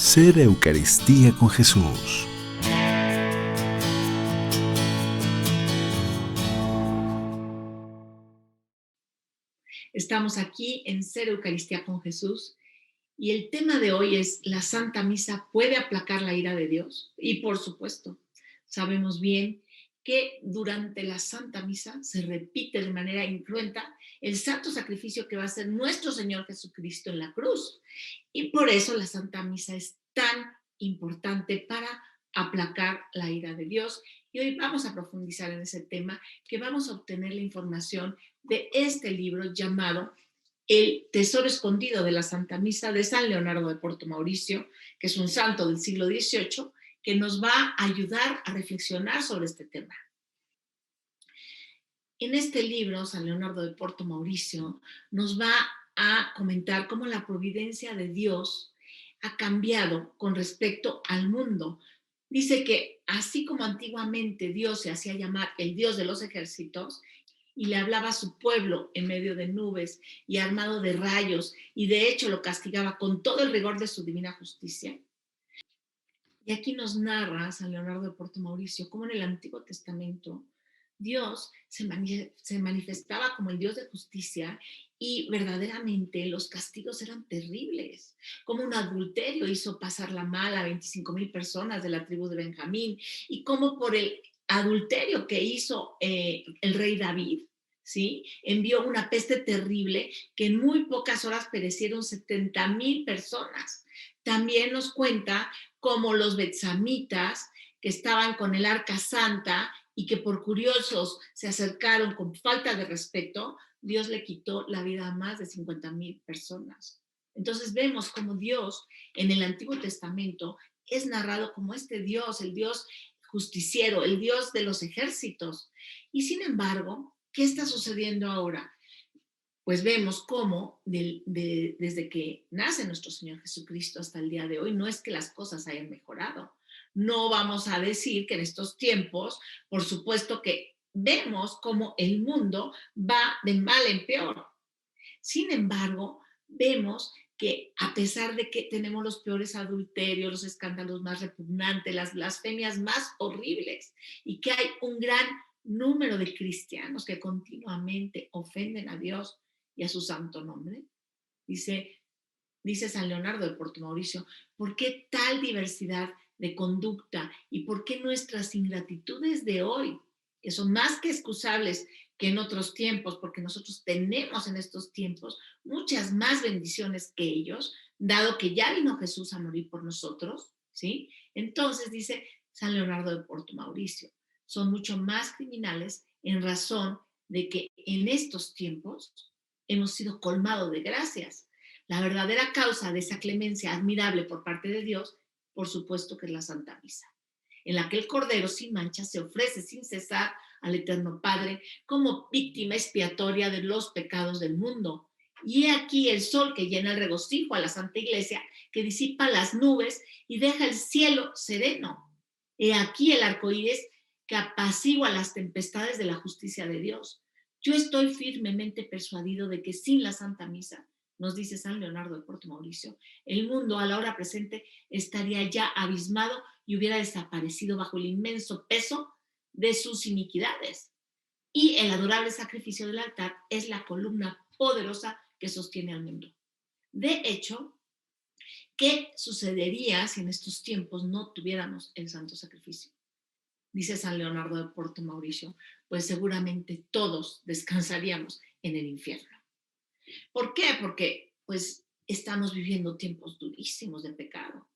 Ser Eucaristía con Jesús. Estamos aquí en Ser Eucaristía con Jesús y el tema de hoy es: ¿la Santa Misa puede aplacar la ira de Dios? Y por supuesto, sabemos bien que durante la Santa Misa se repite de manera incruenta el santo sacrificio que va a hacer nuestro Señor Jesucristo en la cruz. Y por eso la Santa Misa es tan importante para aplacar la ira de Dios. Y hoy vamos a profundizar en ese tema, que vamos a obtener la información de este libro llamado El Tesoro Escondido de la Santa Misa, de San Leonardo de Porto Mauricio, que es un santo del siglo XVIII, que nos va a ayudar a reflexionar sobre este tema. En este libro, San Leonardo de Porto Mauricio nos va a comentar cómo la providencia de Dios ha cambiado con respecto al mundo. Dice que así como antiguamente Dios se hacía llamar el Dios de los ejércitos y le hablaba a su pueblo en medio de nubes y armado de rayos, y de hecho lo castigaba con todo el rigor de su divina justicia. Y aquí nos narra San Leonardo de Porto Mauricio cómo en el Antiguo Testamento Dios se manifestaba como el Dios de justicia, y verdaderamente los castigos eran terribles. Como un adulterio hizo pasar la mal a 25,000 personas de la tribu de Benjamín, y como por el adulterio que hizo el rey David, ¿sí?, envió una peste terrible que en muy pocas horas perecieron 70,000 personas. También nos cuenta cómo los betzamitas, que estaban con el arca santa y que por curiosos se acercaron con falta de respeto, Dios le quitó la vida a más de 50,000 personas. Entonces vemos cómo Dios en el Antiguo Testamento es narrado como este Dios, el Dios justiciero, el Dios de los ejércitos. Y sin embargo, ¿qué está sucediendo ahora? Pues vemos cómo desde que nace nuestro Señor Jesucristo hasta el día de hoy, no es que las cosas hayan mejorado. No vamos a decir que en estos tiempos, por supuesto que vemos cómo el mundo va de mal en peor. Sin embargo, vemos que a pesar de que tenemos los peores adulterios, los escándalos más repugnantes, las blasfemias más horribles, y que hay un gran número de cristianos que continuamente ofenden a Dios y a su santo nombre, dice San Leonardo de Porto Mauricio: ¿por qué tal diversidad de conducta y por qué nuestras ingratitudes de hoy, que son más que excusables que en otros tiempos, porque nosotros tenemos en estos tiempos muchas más bendiciones que ellos, dado que ya vino Jesús a morir por nosotros, ¿sí? Entonces dice San Leonardo de Porto Mauricio, son mucho más criminales en razón de que en estos tiempos hemos sido colmados de gracias. La verdadera causa de esa clemencia admirable por parte de Dios, por supuesto que es la Santa Misa, en la que el Cordero sin mancha se ofrece sin cesar al Eterno Padre como víctima expiatoria de los pecados del mundo. Y he aquí el sol que llena el regocijo a la Santa Iglesia, que disipa las nubes y deja el cielo sereno. He aquí el arco iris que apacigua las tempestades de la justicia de Dios. Yo estoy firmemente persuadido de que sin la Santa Misa, nos dice San Leonardo de Porto Mauricio, el mundo a la hora presente estaría ya abismado y hubiera desaparecido bajo el inmenso peso de sus iniquidades. Y el adorable sacrificio del altar es la columna poderosa que sostiene al mundo. De hecho, ¿qué sucedería si en estos tiempos no tuviéramos el santo sacrificio? Dice San Leonardo de Porto Mauricio, pues seguramente todos descansaríamos en el infierno. ¿Por qué? Porque pues estamos viviendo tiempos durísimos de pecado.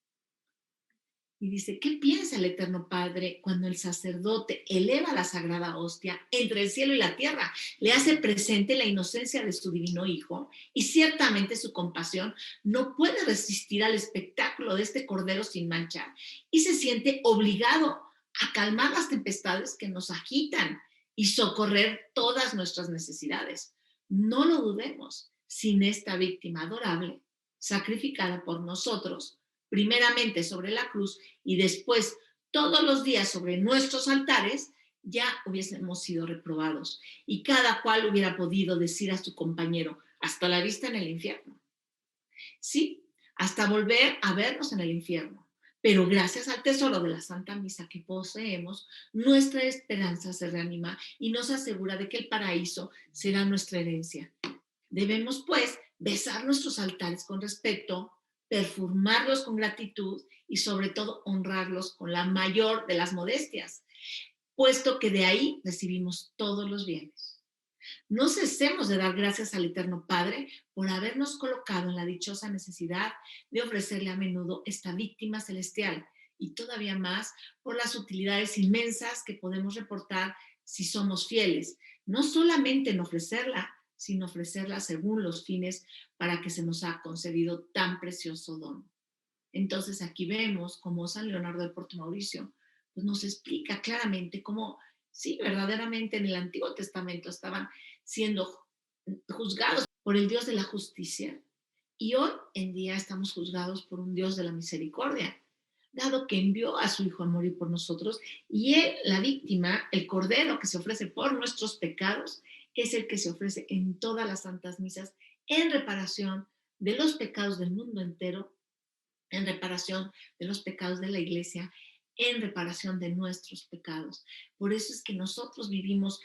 Y dice: ¿qué piensa el Eterno Padre cuando el sacerdote eleva la sagrada hostia entre el cielo y la tierra? Le hace presente la inocencia de su divino Hijo, y ciertamente su compasión no puede resistir al espectáculo de este Cordero sin mancha, y se siente obligado a calmar las tempestades que nos agitan y socorrer todas nuestras necesidades. No lo dudemos, sin esta víctima adorable, sacrificada por nosotros, primeramente sobre la cruz y después todos los días sobre nuestros altares, ya hubiésemos sido reprobados y cada cual hubiera podido decir a su compañero: hasta la vista en el infierno. Sí, hasta volver a vernos en el infierno. Pero gracias al tesoro de la Santa Misa que poseemos, nuestra esperanza se reanima y nos asegura de que el paraíso será nuestra herencia. Debemos, pues, besar nuestros altares con respeto, perfumarlos con gratitud y, sobre todo, honrarlos con la mayor de las modestias, puesto que de ahí recibimos todos los bienes. No cesemos de dar gracias al Eterno Padre por habernos colocado en la dichosa necesidad de ofrecerle a menudo esta víctima celestial y todavía más por las utilidades inmensas que podemos reportar si somos fieles, no solamente en ofrecerla, sino ofrecerla según los fines para que se nos ha concedido tan precioso don. Entonces aquí vemos cómo San Leonardo de Porto Mauricio pues nos explica claramente cómo, sí, verdaderamente en el Antiguo Testamento estaban siendo juzgados por el Dios de la justicia y hoy en día estamos juzgados por un Dios de la misericordia, dado que envió a su Hijo a morir por nosotros y Él, la víctima, el Cordero que se ofrece por nuestros pecados, es el que se ofrece en todas las santas misas en reparación de los pecados del mundo entero, en reparación de los pecados de la iglesia, en reparación de nuestros pecados. Por eso es que nosotros vivimos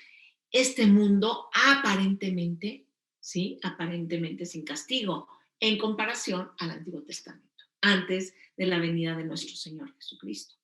este mundo aparentemente, ¿sí? Aparentemente sin castigo, en comparación al Antiguo Testamento, antes de la venida de nuestro Señor Jesucristo.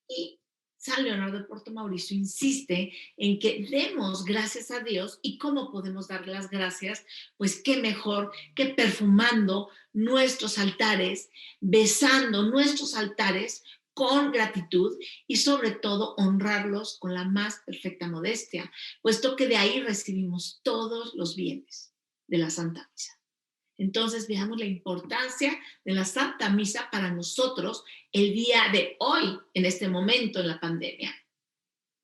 Y San Leonardo de Porto Mauricio insiste en que demos gracias a Dios. ¿Y cómo podemos dar las gracias? Pues qué mejor que perfumando nuestros altares, besando nuestros altares con gratitud y sobre todo honrarlos con la más perfecta modestia, puesto que de ahí recibimos todos los bienes de la Santa Misa. Entonces veamos la importancia de la Santa Misa para nosotros el día de hoy, en este momento en la pandemia.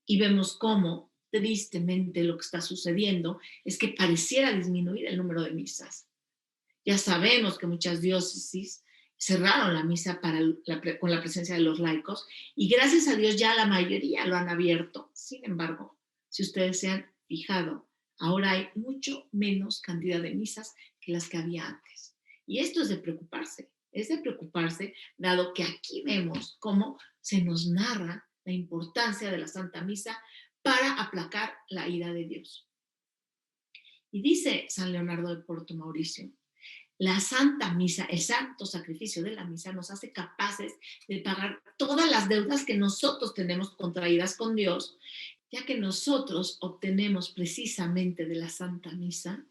Y vemos cómo tristemente lo que está sucediendo es que pareciera disminuir el número de misas. Ya sabemos que muchas diócesis cerraron la misa con la presencia de los laicos y gracias a Dios ya la mayoría lo han abierto. Sin embargo, si ustedes se han fijado, ahora hay mucho menos cantidad de misas que las que había antes. Y esto es de preocuparse, dado que aquí vemos cómo se nos narra la importancia de la Santa Misa para aplacar la ira de Dios. Y dice San Leonardo de Porto Mauricio, la Santa Misa, el santo sacrificio de la misa nos hace capaces de pagar todas las deudas que nosotros tenemos contraídas con Dios, ya que nosotros obtenemos precisamente de la Santa Misa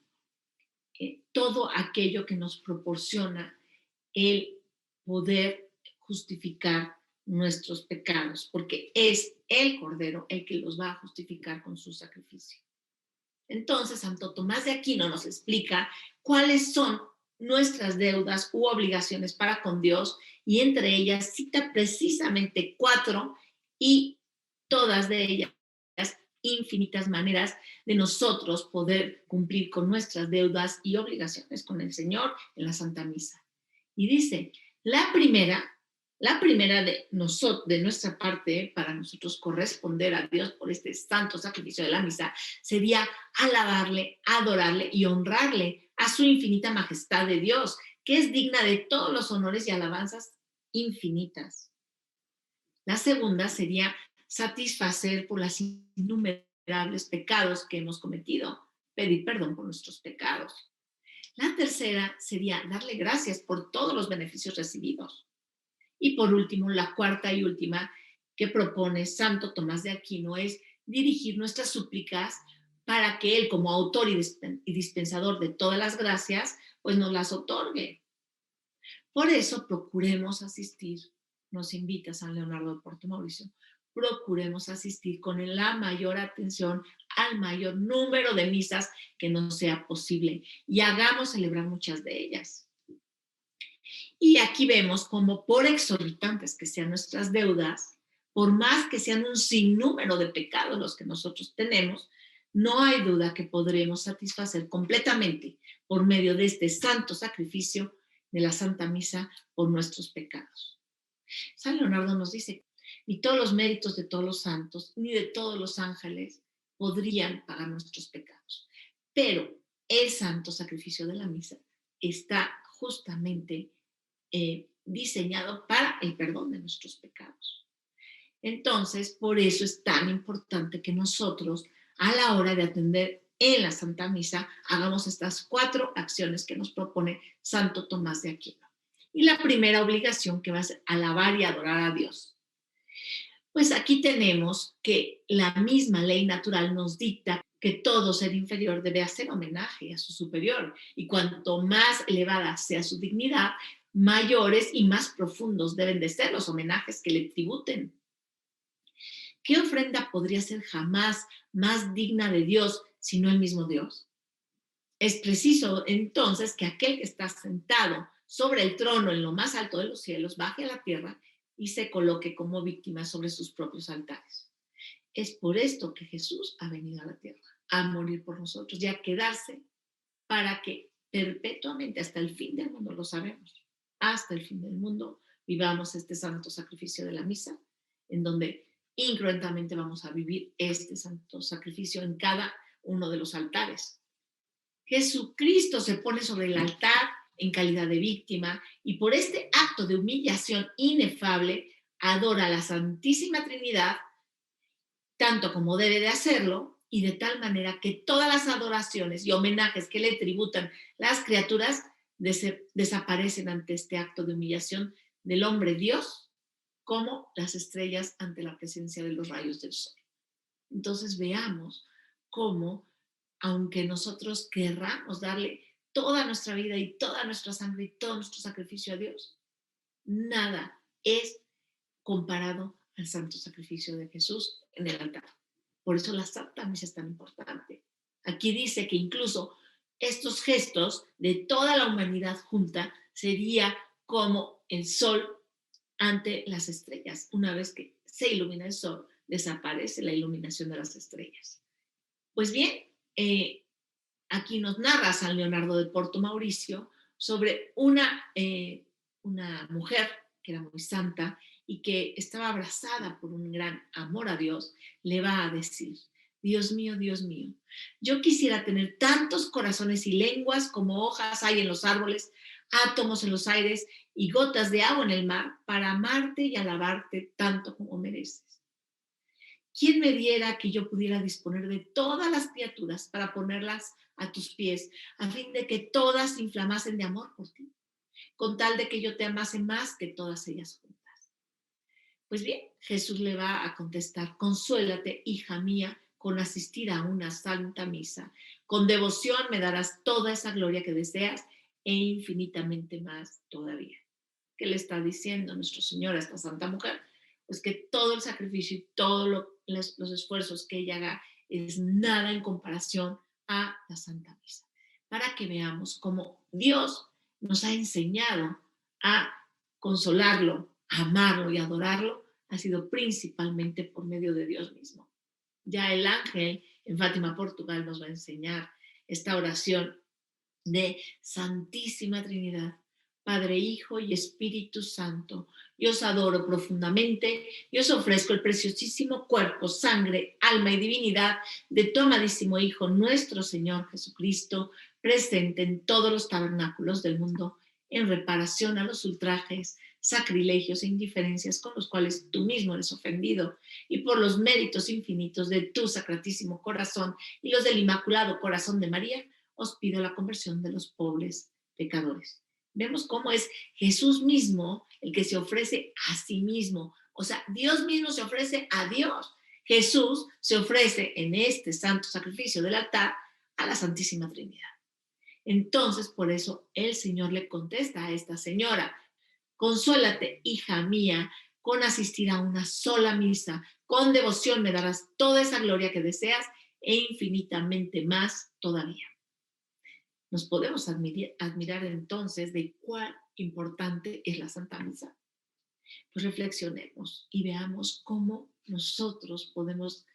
todo aquello que nos proporciona el poder justificar nuestros pecados, porque es el Cordero el que los va a justificar con su sacrificio. Entonces, Santo Tomás de Aquino nos explica cuáles son nuestras deudas u obligaciones para con Dios y entre ellas cita precisamente 4 y todas de ellas infinitas maneras de nosotros poder cumplir con nuestras deudas y obligaciones con el Señor en la Santa Misa. Y dice, la primera de nuestra parte para nosotros corresponder a Dios por este santo sacrificio de la misa sería alabarle, adorarle y honrarle a su infinita majestad de Dios, que es digna de todos los honores y alabanzas infinitas. La segunda sería satisfacer por las innumerables pecados que hemos cometido, pedir perdón por nuestros pecados. La tercera sería darle gracias por todos los beneficios recibidos. Y por último, la cuarta y última que propone Santo Tomás de Aquino es dirigir nuestras súplicas para que Él, como autor y dispensador de todas las gracias, pues nos las otorgue. Por eso procuremos asistir, nos invita San Leonardo de Porto Mauricio, procuremos asistir con la mayor atención al mayor número de misas que nos sea posible y hagamos celebrar muchas de ellas. Y aquí vemos como por exorbitantes que sean nuestras deudas, por más que sean un sinnúmero de pecados los que nosotros tenemos, no hay duda que podremos satisfacer completamente por medio de este santo sacrificio de la Santa Misa por nuestros pecados. San Leonardo nos dice, ni todos los méritos de todos los santos, ni de todos los ángeles podrían pagar nuestros pecados. Pero el santo sacrificio de la misa está justamente diseñado para el perdón de nuestros pecados. Entonces, por eso es tan importante que nosotros, a la hora de atender en la Santa Misa, hagamos estas 4 acciones que nos propone Santo Tomás de Aquino. Y la primera obligación que va a ser alabar y adorar a Dios. Pues aquí tenemos que la misma ley natural nos dicta que todo ser inferior debe hacer homenaje a su superior, y cuanto más elevada sea su dignidad, mayores y más profundos deben de ser los homenajes que le tributen. ¿Qué ofrenda podría ser jamás más digna de Dios sino el mismo Dios? Es preciso entonces que aquel que está sentado sobre el trono en lo más alto de los cielos baje a la tierra y se coloque como víctima sobre sus propios altares. Es por esto que Jesús ha venido a la tierra, a morir por nosotros y a quedarse para que perpetuamente, hasta el fin del mundo, lo sabemos, hasta el fin del mundo, vivamos este santo sacrificio de la misa, en donde incruentamente vamos a vivir este santo sacrificio en cada uno de los altares. Jesucristo se pone sobre el altar en calidad de víctima y por este acto de humillación inefable adora a la Santísima Trinidad tanto como debe de hacerlo, y de tal manera que todas las adoraciones y homenajes que le tributan las criaturas desaparecen ante este acto de humillación del hombre Dios, como las estrellas ante la presencia de los rayos del sol. Entonces veamos cómo, aunque nosotros querramos darle toda nuestra vida y toda nuestra sangre y todo nuestro sacrificio a Dios, nada es comparado al santo sacrificio de Jesús en el altar. Por eso la Santa Misa es tan importante. Aquí dice que incluso estos gestos de toda la humanidad junta sería como el sol ante las estrellas. Una vez que se ilumina el sol, desaparece la iluminación de las estrellas. Pues bien, aquí nos narra San Leonardo de Porto Mauricio sobre una mujer que era muy santa y que estaba abrazada por un gran amor a Dios, le va a decir: Dios mío, yo quisiera tener tantos corazones y lenguas como hojas hay en los árboles, átomos en los aires y gotas de agua en el mar, para amarte y alabarte tanto como mereces. ¿Quién me diera que yo pudiera disponer de todas las criaturas para ponerlas a tus pies, a fin de que todas se inflamasen de amor por ti, con tal de que yo te amase más que todas ellas juntas? Pues bien, Jesús le va a contestar: consuélate, hija mía, con asistir a una santa misa. Con devoción me darás toda esa gloria que deseas e infinitamente más todavía. ¿Qué le está diciendo nuestro Señor a esta santa mujer? Pues que todo el sacrificio y todos los esfuerzos que ella haga es nada en comparación a la Santa Misa. Para que veamos cómo Dios nos ha enseñado a consolarlo, a amarlo y adorarlo, ha sido principalmente por medio de Dios mismo. Ya el ángel en Fátima, Portugal, nos va a enseñar esta oración de Santísima Trinidad, Padre, Hijo y Espíritu Santo. Yo os adoro profundamente y os ofrezco el preciosísimo cuerpo, sangre, alma y divinidad de tu amadísimo Hijo, nuestro Señor Jesucristo, presente en todos los tabernáculos del mundo, en reparación a los ultrajes, sacrilegios e indiferencias con los cuales tú mismo eres ofendido, y por los méritos infinitos de tu sacratísimo corazón y los del Inmaculado Corazón de María, os pido la conversión de los pobres pecadores. Vemos cómo es Jesús mismo el que se ofrece a sí mismo. O sea, Dios mismo se ofrece a Dios. Jesús se ofrece en este santo sacrificio del altar a la Santísima Trinidad. Entonces, por eso el Señor le contesta a esta señora: consuélate, hija mía, con asistir a una sola misa. Con devoción me darás toda esa gloria que deseas e infinitamente más todavía. Nos podemos admirar entonces de cuán importante es la Santa Misa. Pues reflexionemos y veamos cómo nosotros podemos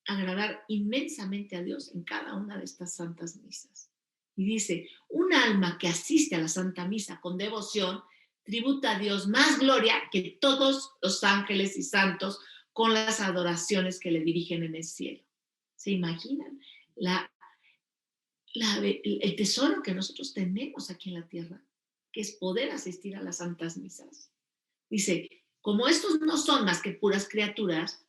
agradar inmensamente a Dios en cada una de estas santas misas. Y dice: un alma que asiste a la Santa Misa con devoción tributa a Dios más gloria que todos los ángeles y santos con las adoraciones que le dirigen en el cielo. ¿Se imaginan el tesoro que nosotros tenemos aquí en la tierra? que es poder asistir a las santas misas. Dice, como estos no son más que puras criaturas,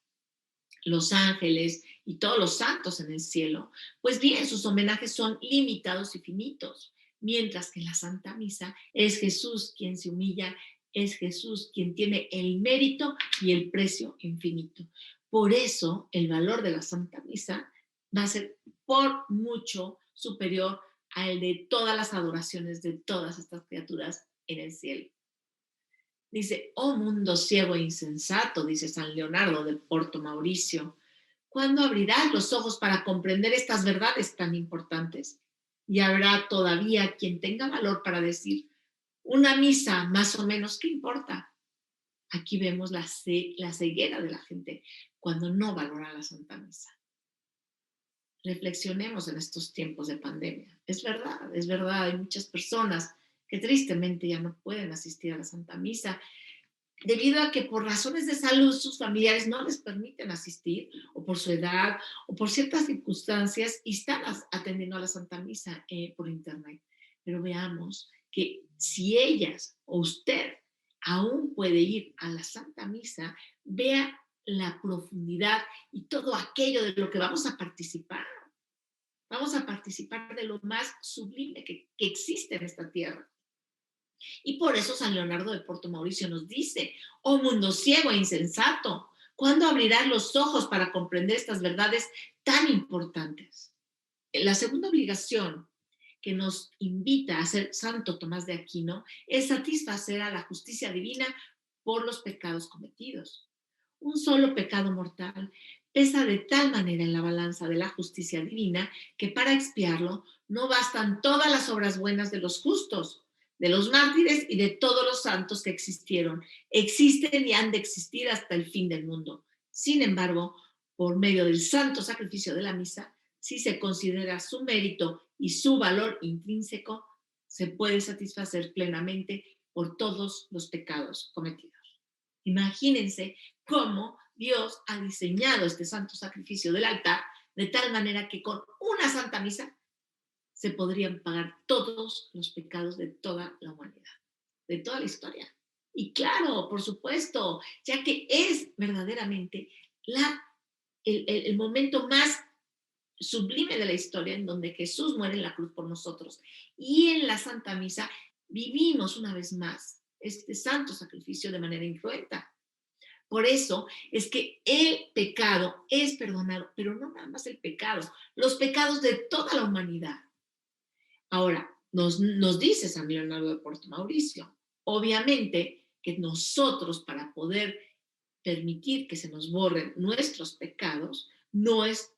los ángeles y todos los santos en el cielo, pues bien, sus homenajes son limitados y finitos, mientras que en la Santa Misa es Jesús quien se humilla, es Jesús quien tiene el mérito y el precio infinito. Por eso el valor de la Santa Misa va a ser por mucho superior al de todas las adoraciones de todas estas criaturas en el cielo. Dice, oh mundo ciego e insensato, dice San Leonardo de Porto Mauricio, ¿cuándo abrirás los ojos para comprender estas verdades tan importantes? Y habrá todavía quien tenga valor para decir, una misa más o menos, ¿qué importa? Aquí vemos la ceguera de la gente cuando no valora la Santa Misa. Reflexionemos en estos tiempos de pandemia. Es verdad, hay muchas personas que tristemente ya no pueden asistir a la Santa Misa debido a que por razones de salud sus familiares no les permiten asistir, o por su edad, o por ciertas circunstancias, y están atendiendo a la Santa Misa por internet. Pero veamos que si ellas o usted aún puede ir a la Santa Misa, vea la profundidad y todo aquello de lo que vamos a participar. Vamos a participar de lo más sublime que existe en esta tierra. Y por eso San Leonardo de Porto Mauricio nos dice, oh mundo ciego e insensato, ¿cuándo abrirás los ojos para comprender estas verdades tan importantes? La segunda obligación que nos invita a ser Santo Tomás de Aquino es satisfacer a la justicia divina por los pecados cometidos. Un solo pecado mortal pesa de tal manera en la balanza de la justicia divina que para expiarlo no bastan todas las obras buenas de los justos, de los mártires y de todos los santos que existieron, existen y han de existir hasta el fin del mundo. Sin embargo, por medio del santo sacrificio de la misa, si se considera su mérito y su valor intrínseco, se puede satisfacer plenamente por todos los pecados cometidos. Imagínense cómo Dios ha diseñado este santo sacrificio del altar de tal manera que con una santa misa se podrían pagar todos los pecados de toda la humanidad, de toda la historia. Y claro, por supuesto, ya que es verdaderamente el momento más sublime de la historia en donde Jesús muere en la cruz por nosotros y en la Santa Misa vivimos una vez más este santo sacrificio de manera incruenta. Por eso es que el pecado es perdonado, pero no nada más el pecado, los pecados de toda la humanidad. Ahora, nos dice San Leonardo de Porto Mauricio, obviamente que nosotros para poder permitir que se nos borren nuestros pecados, no es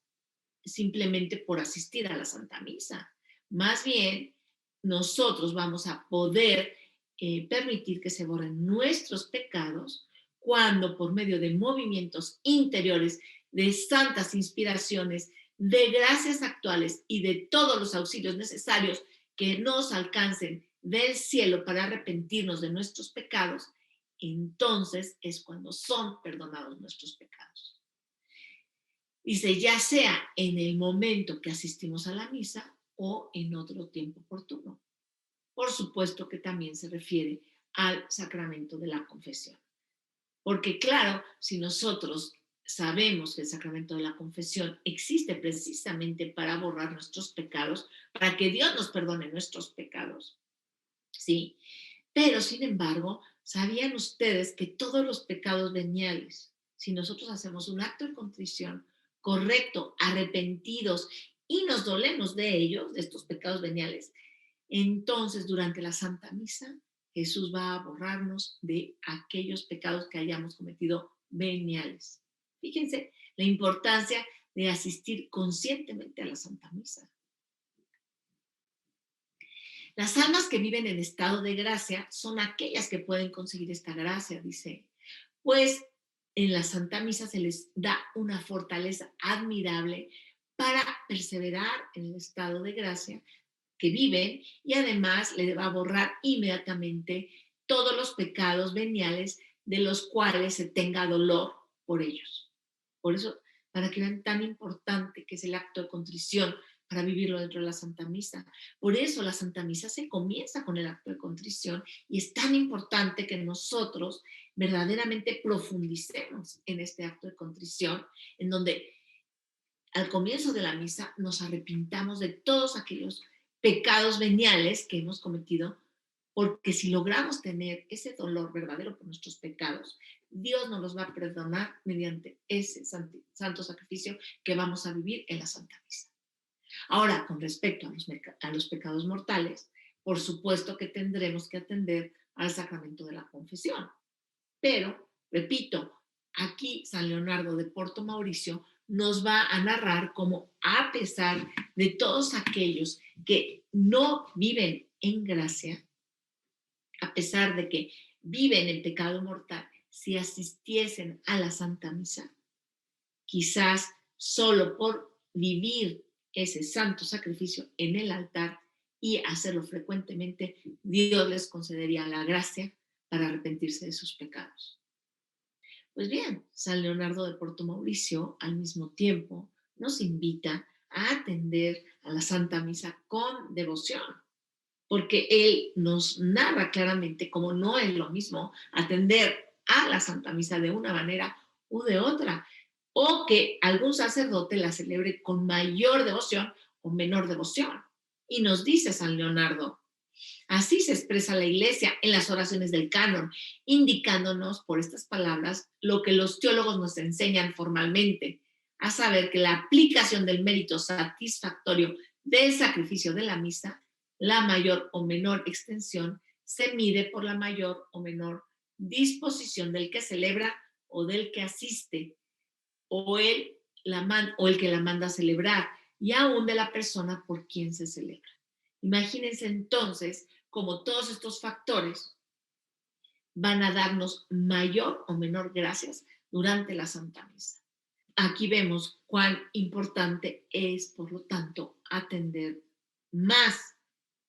simplemente por asistir a la Santa Misa. Más bien, nosotros vamos a poder permitir que se borren nuestros pecados cuando por medio de movimientos interiores, de santas inspiraciones, de gracias actuales y de todos los auxilios necesarios que nos alcancen del cielo para arrepentirnos de nuestros pecados, entonces es cuando son perdonados nuestros pecados. Dice, ya sea en el momento que asistimos a la misa o en otro tiempo oportuno. Por supuesto que también se refiere al sacramento de la confesión. Porque claro, si nosotros sabemos que el sacramento de la confesión existe precisamente para borrar nuestros pecados, para que Dios nos perdone nuestros pecados, ¿sí? Pero, sin embargo, ¿sabían ustedes que todos los pecados veniales, si nosotros hacemos un acto de contrición correcto, arrepentidos y nos dolemos de ellos, de estos pecados veniales, entonces durante la Santa Misa Jesús va a borrarnos de aquellos pecados que hayamos cometido veniales? Fíjense la importancia de asistir conscientemente a la Santa Misa. Las almas que viven en estado de gracia son aquellas que pueden conseguir esta gracia, dice, pues en la Santa Misa se les da una fortaleza admirable para perseverar en el estado de gracia que viven y además le va a borrar inmediatamente todos los pecados veniales de los cuales se tenga dolor por ellos. Por eso, para que vean tan importante que es el acto de contrición para vivirlo dentro de la Santa Misa. Por eso la Santa Misa se comienza con el acto de contrición y es tan importante que nosotros verdaderamente profundicemos en este acto de contrición, en donde al comienzo de la misa nos arrepintamos de todos aquellos pecados veniales que hemos cometido, porque si logramos tener ese dolor verdadero por nuestros pecados, Dios nos los va a perdonar mediante ese santo sacrificio que vamos a vivir en la Santa Misa. Ahora, con respecto a los pecados mortales, por supuesto que tendremos que atender al sacramento de la confesión. Pero, repito, aquí San Leonardo de Porto Mauricio nos va a narrar cómo, a pesar de todos aquellos que no viven en gracia, a pesar de que viven en pecado mortal, si asistiesen a la Santa Misa, quizás solo por vivir ese santo sacrificio en el altar y hacerlo frecuentemente, Dios les concedería la gracia para arrepentirse de sus pecados. Pues bien, San Leonardo de Porto Mauricio al mismo tiempo nos invita a atender a la Santa Misa con devoción, porque él nos narra claramente cómo no es lo mismo atender a la Santa Misa de una manera u de otra, o que algún sacerdote la celebre con mayor devoción o menor devoción. Y nos dice San Leonardo: así se expresa la Iglesia en las oraciones del canon, indicándonos por estas palabras lo que los teólogos nos enseñan formalmente, a saber que la aplicación del mérito satisfactorio del sacrificio de la misa, la mayor o menor extensión, se mide por la mayor o menor disposición del que celebra o del que asiste, o el que la manda a celebrar, y aún de la persona por quien se celebra. Imagínense entonces cómo todos estos factores van a darnos mayor o menor gracias durante la Santa Misa. Aquí vemos cuán importante es, por lo tanto, atender más,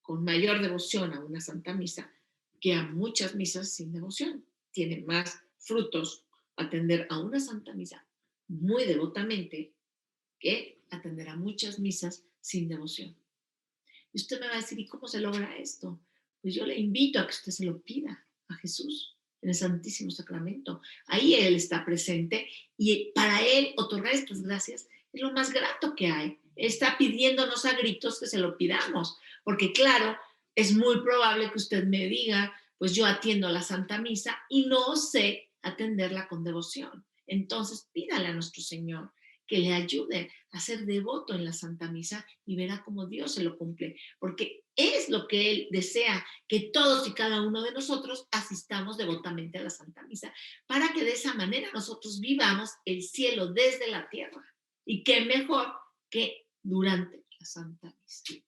con mayor devoción a una Santa Misa que a muchas misas sin devoción. Tiene más frutos atender a una Santa Misa muy devotamente que atender a muchas misas sin devoción. Y usted me va a decir, ¿y cómo se logra esto? Pues yo le invito a que usted se lo pida a Jesús en el Santísimo Sacramento. Ahí Él está presente y para Él otorgar estas gracias es lo más grato que hay. Está pidiéndonos a gritos que se lo pidamos, porque claro, es muy probable que usted me diga, pues yo atiendo a la Santa Misa y no sé atenderla con devoción. Entonces pídale a nuestro Señor que le ayude a ser devoto en la Santa Misa y verá cómo Dios se lo cumple, porque es lo que Él desea, que todos y cada uno de nosotros asistamos devotamente a la Santa Misa, para que de esa manera nosotros vivamos el cielo desde la tierra. Y qué mejor que durante la Santa Misa.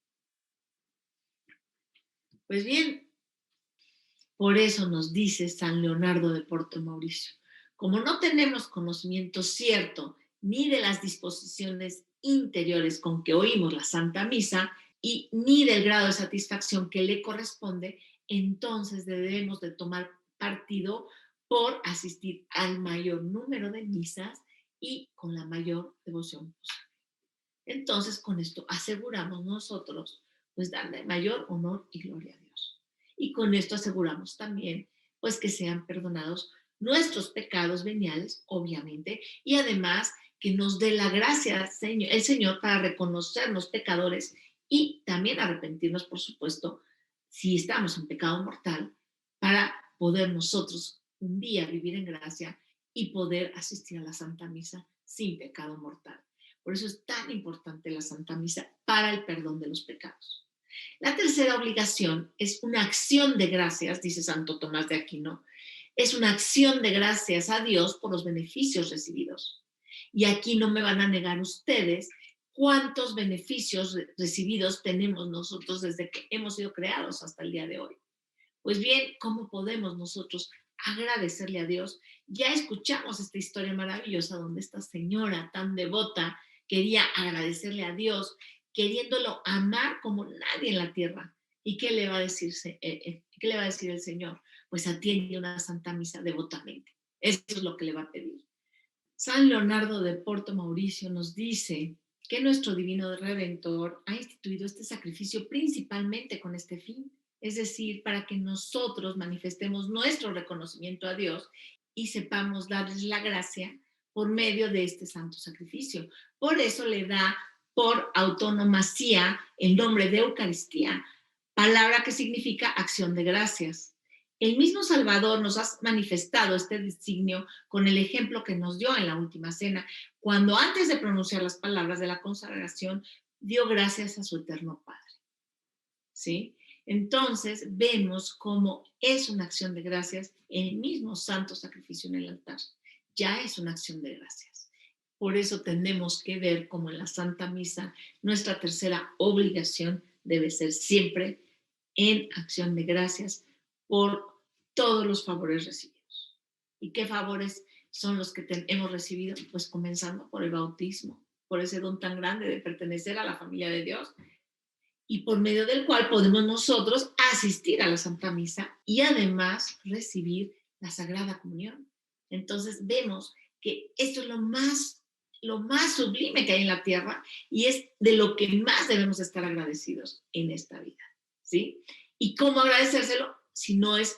Pues bien, por eso nos dice San Leonardo de Porto Mauricio, como no tenemos conocimiento cierto ni de las disposiciones interiores con que oímos la Santa Misa y ni del grado de satisfacción que le corresponde, entonces debemos de tomar partido por asistir al mayor número de misas y con la mayor devoción posible. Entonces, con esto aseguramos nosotros, pues, darle mayor honor y gloria a Dios. Y con esto aseguramos también, pues, que sean perdonados nuestros pecados veniales, obviamente, y además que nos dé la gracia el Señor para reconocernos pecadores y también arrepentirnos, por supuesto, si estamos en pecado mortal, para poder nosotros un día vivir en gracia y poder asistir a la Santa Misa sin pecado mortal. Por eso es tan importante la Santa Misa para el perdón de los pecados. La tercera obligación es una acción de gracias, dice Santo Tomás de Aquino. Es una acción de gracias a Dios por los beneficios recibidos. Y aquí no me van a negar ustedes cuántos beneficios recibidos tenemos nosotros desde que hemos sido creados hasta el día de hoy. Pues bien, ¿cómo podemos nosotros agradecerle a Dios? Ya escuchamos esta historia maravillosa donde esta señora tan devota quería agradecerle a Dios, queriéndolo amar como nadie en la tierra. ¿Y qué le va a decir, qué le va a decir el Señor? Pues atiende una Santa Misa devotamente. Eso es lo que le va a pedir. San Leonardo de Porto Mauricio nos dice que nuestro divino Redentor ha instituido este sacrificio principalmente con este fin, es decir, para que nosotros manifestemos nuestro reconocimiento a Dios y sepamos darles la gracia por medio de este santo sacrificio. Por eso le da por autonomacía el nombre de Eucaristía, palabra que significa acción de gracias. El mismo Salvador nos ha manifestado este designio con el ejemplo que nos dio en la última cena, cuando antes de pronunciar las palabras de la consagración, dio gracias a su eterno Padre. ¿Sí? Entonces vemos cómo es una acción de gracias el mismo santo sacrificio en el altar. Ya es una acción de gracias. Por eso tenemos que ver cómo en la Santa Misa nuestra tercera obligación debe ser siempre en acción de gracias por todos los favores recibidos. ¿Y qué favores son los que hemos recibido? Pues comenzando por el bautismo, por ese don tan grande de pertenecer a la familia de Dios, y por medio del cual podemos nosotros asistir a la Santa Misa y además recibir la Sagrada Comunión. Entonces vemos que esto es lo más sublime que hay en la tierra y es de lo que más debemos estar agradecidos en esta vida, ¿sí? ¿Y cómo agradecérselo si no es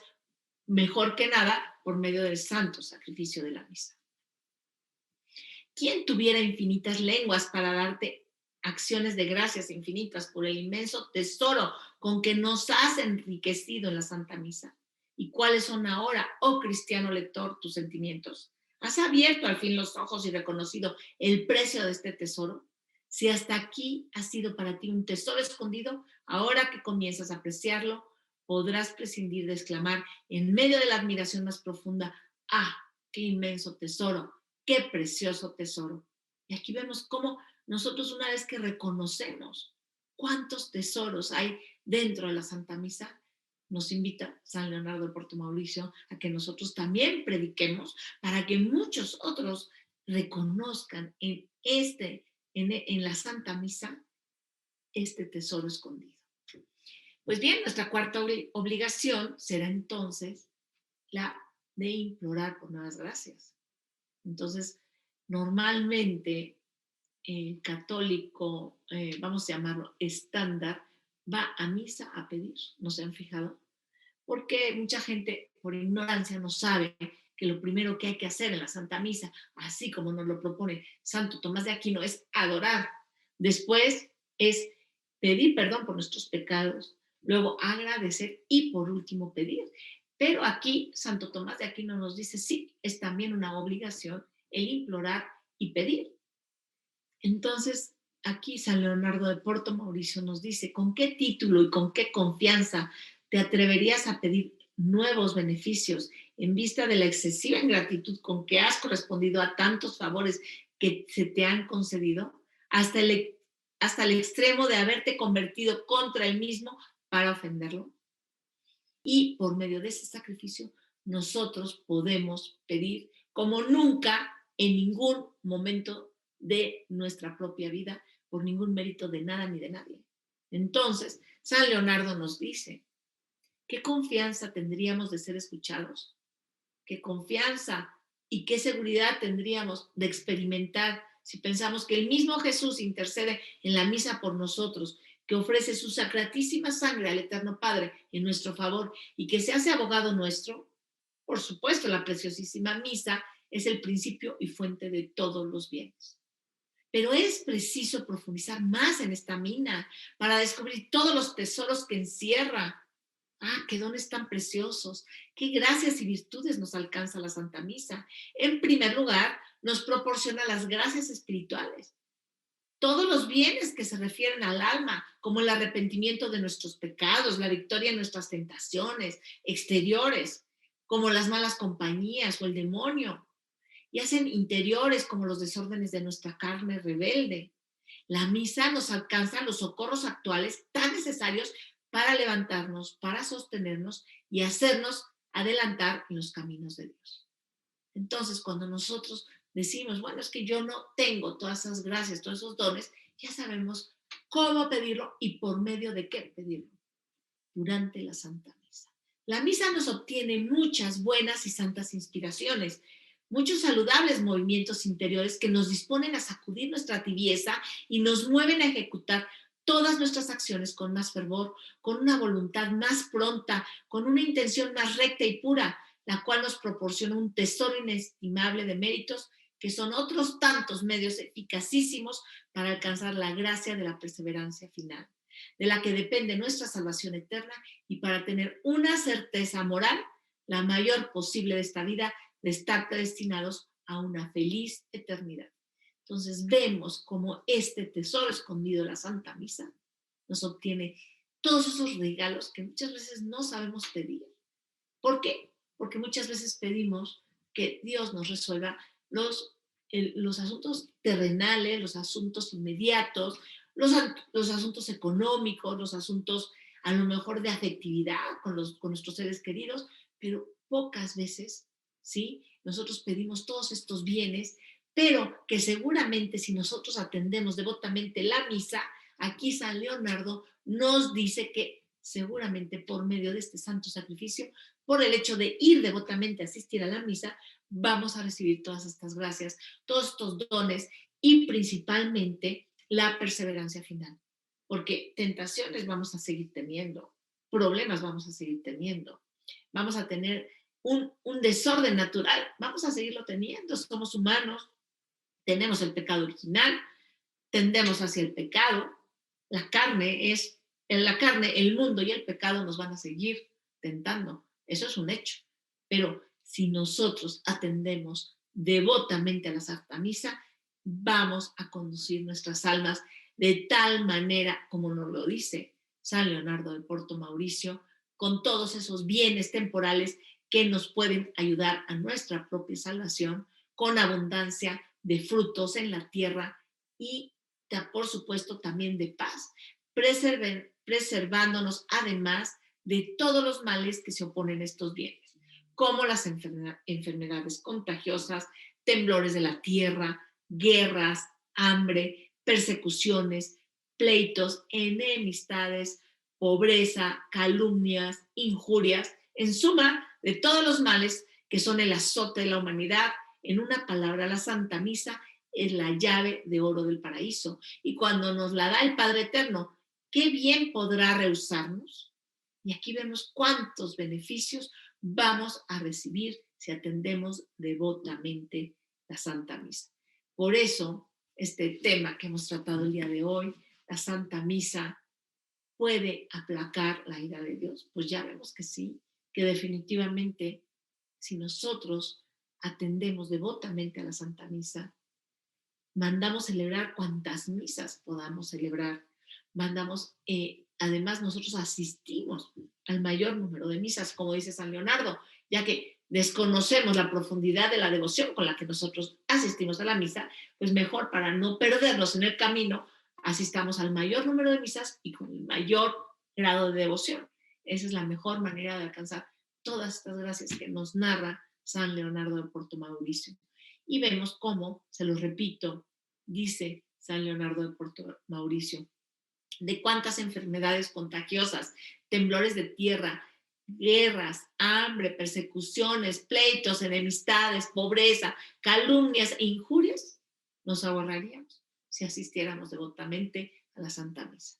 mejor que nada por medio del santo sacrificio de la misa? ¿Quién tuviera infinitas lenguas para darte acciones de gracias infinitas por el inmenso tesoro con que nos has enriquecido en la Santa Misa? ¿Y cuáles son ahora, oh cristiano lector, tus sentimientos? ¿Has abierto al fin los ojos y reconocido el precio de este tesoro? Si hasta aquí ha sido para ti un tesoro escondido, ahora que comienzas a apreciarlo, podrás prescindir de exclamar en medio de la admiración más profunda: ¡ah, qué inmenso tesoro! ¡Qué precioso tesoro! Y aquí vemos cómo nosotros, una vez que reconocemos cuántos tesoros hay dentro de la Santa Misa, nos invita San Leonardo de Porto Mauricio a que nosotros también prediquemos para que muchos otros reconozcan en la Santa Misa este tesoro escondido. Pues bien, nuestra cuarta obligación será entonces la de implorar por nuevas gracias. Entonces, normalmente el católico, vamos a llamarlo estándar, va a misa a pedir, ¿no se han fijado? Porque mucha gente por ignorancia no sabe que lo primero que hay que hacer en la Santa Misa, así como nos lo propone Santo Tomás de Aquino, es adorar. Después es pedir perdón por nuestros pecados, luego agradecer y por último pedir. Pero aquí Santo Tomás de Aquino nos dice, sí, es también una obligación el implorar y pedir. Entonces, aquí San Leonardo de Porto Mauricio nos dice, ¿con qué título y con qué confianza te atreverías a pedir nuevos beneficios en vista de la excesiva ingratitud con que has correspondido a tantos favores que se te han concedido, hasta el extremo de haberte convertido contra él mismo para ofenderlo? Y por medio de ese sacrificio, nosotros podemos pedir como nunca en ningún momento de nuestra propia vida, por ningún mérito de nada ni de nadie. Entonces, San Leonardo nos dice, ¿qué confianza tendríamos de ser escuchados? ¿Qué confianza y qué seguridad tendríamos de experimentar si pensamos que el mismo Jesús intercede en la misa por nosotros, que ofrece su sacratísima sangre al Eterno Padre en nuestro favor y que se hace abogado nuestro? Por supuesto, la preciosísima misa es el principio y fuente de todos los bienes. Pero es preciso profundizar más en esta mina para descubrir todos los tesoros que encierra. ¡Ah, qué dones tan preciosos! ¡Qué gracias y virtudes nos alcanza la Santa Misa! En primer lugar, nos proporciona las gracias espirituales, todos los bienes que se refieren al alma, como el arrepentimiento de nuestros pecados, la victoria en nuestras tentaciones exteriores, como las malas compañías o el demonio, y hacen interiores como los desórdenes de nuestra carne rebelde. La misa nos alcanza los socorros actuales tan necesarios para levantarnos, para sostenernos y hacernos adelantar en los caminos de Dios. Entonces, cuando nosotros decimos, bueno, es que yo no tengo todas esas gracias, todos esos dones, ya sabemos cómo pedirlo y por medio de qué pedirlo. Durante la Santa Misa. La misa nos obtiene muchas buenas y santas inspiraciones. muchos saludables movimientos interiores que nos disponen a sacudir nuestra tibieza y nos mueven a ejecutar todas nuestras acciones con más fervor, con una voluntad más pronta, con una intención más recta y pura, la cual nos proporciona un tesoro inestimable de méritos que son otros tantos medios eficacísimos para alcanzar la gracia de la perseverancia final, de la que depende nuestra salvación eterna y para tener una certeza moral, la mayor posible de esta vida, de estar destinados a una feliz eternidad. Entonces vemos cómo este tesoro escondido de la Santa Misa nos obtiene todos esos regalos que muchas veces no sabemos pedir. ¿Por qué? Porque muchas veces pedimos que Dios nos resuelva los asuntos terrenales, los asuntos inmediatos, los asuntos económicos, los asuntos a lo mejor de afectividad con nuestros seres queridos, pero pocas veces, ¿sí? Nosotros pedimos todos estos bienes, pero que seguramente si nosotros atendemos devotamente la misa, aquí San Leonardo nos dice que seguramente por medio de este santo sacrificio, por el hecho de ir devotamente a asistir a la misa, vamos a recibir todas estas gracias, todos estos dones y principalmente la perseverancia final. Porque tentaciones vamos a seguir teniendo, problemas vamos a seguir teniendo, vamos a tener un desorden natural, vamos a seguirlo teniendo, somos humanos, tenemos el pecado original, tendemos hacia el pecado, la carne, el mundo y el pecado nos van a seguir tentando, eso es un hecho, pero si nosotros atendemos devotamente a la Santa Misa, vamos a conducir nuestras almas de tal manera como nos lo dice San Leonardo de Porto Mauricio, con todos esos bienes temporales que nos pueden ayudar a nuestra propia salvación, con abundancia de frutos en la tierra y, por supuesto, también de paz, preservándonos además de todos los males que se oponen a estos bienes, como las enfermedades contagiosas, temblores de la tierra, guerras, hambre, persecuciones, pleitos, enemistades, pobreza, calumnias, injurias, en suma, de todos los males que son el azote de la humanidad. En una palabra, la Santa Misa es la llave de oro del paraíso. Y cuando nos la da el Padre Eterno, ¿qué bien podrá rehusarnos? Y aquí vemos cuántos beneficios vamos a recibir si atendemos devotamente la Santa Misa. Por eso, este tema que hemos tratado el día de hoy, la Santa Misa, ¿puede aplacar la ira de Dios? Pues ya vemos que sí, que definitivamente si nosotros atendemos devotamente a la Santa Misa, mandamos celebrar cuantas misas podamos celebrar, además nosotros asistimos al mayor número de misas, como dice San Leonardo, ya que desconocemos la profundidad de la devoción con la que nosotros asistimos a la misa, pues mejor para no perdernos en el camino, asistamos al mayor número de misas y con el mayor grado de devoción. Esa es la mejor manera de alcanzar todas estas gracias que nos narra San Leonardo de Porto Mauricio. Y vemos cómo, se los repito, dice San Leonardo de Porto Mauricio, de cuántas enfermedades contagiosas, temblores de tierra, guerras, hambre, persecuciones, pleitos, enemistades, pobreza, calumnias e injurias nos ahorraríamos si asistiéramos devotamente a la Santa Misa.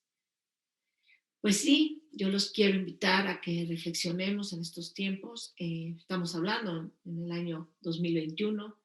Pues sí, yo los quiero invitar a que reflexionemos en estos tiempos. Estamos hablando en el año 2021.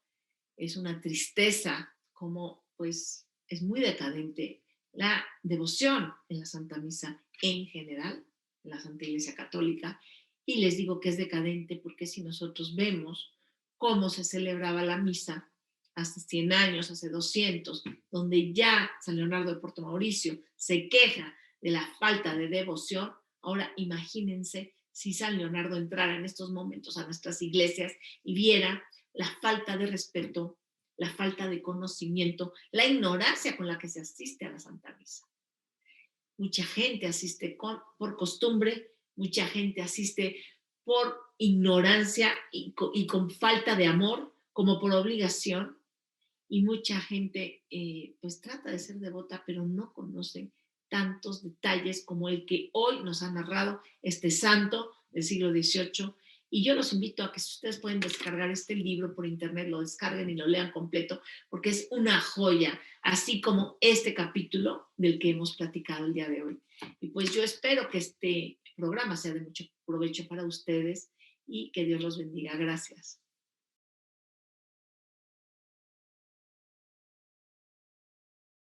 Es una tristeza como pues es muy decadente la devoción en la Santa Misa en general, en la Santa Iglesia Católica. Y les digo que es decadente porque si nosotros vemos cómo se celebraba la misa hace 100 años, hace 200, donde ya San Leonardo de Porto Mauricio se queja de la falta de devoción, ahora imagínense si San Leonardo entrara en estos momentos a nuestras iglesias y viera la falta de respeto, la falta de conocimiento, la ignorancia con la que se asiste a la Santa Misa. Mucha gente asiste por costumbre, mucha gente asiste por ignorancia y con falta de amor, como por obligación, y mucha gente pues trata de ser devota, pero no conoce tantos detalles como el que hoy nos ha narrado este santo del siglo XVIII Y yo los invito a que si ustedes pueden descargar este libro por internet, lo descarguen y lo lean completo, porque es una joya, así como este capítulo del que hemos platicado el día de hoy. Y pues yo espero que este programa sea de mucho provecho para ustedes y que Dios los bendiga. Gracias.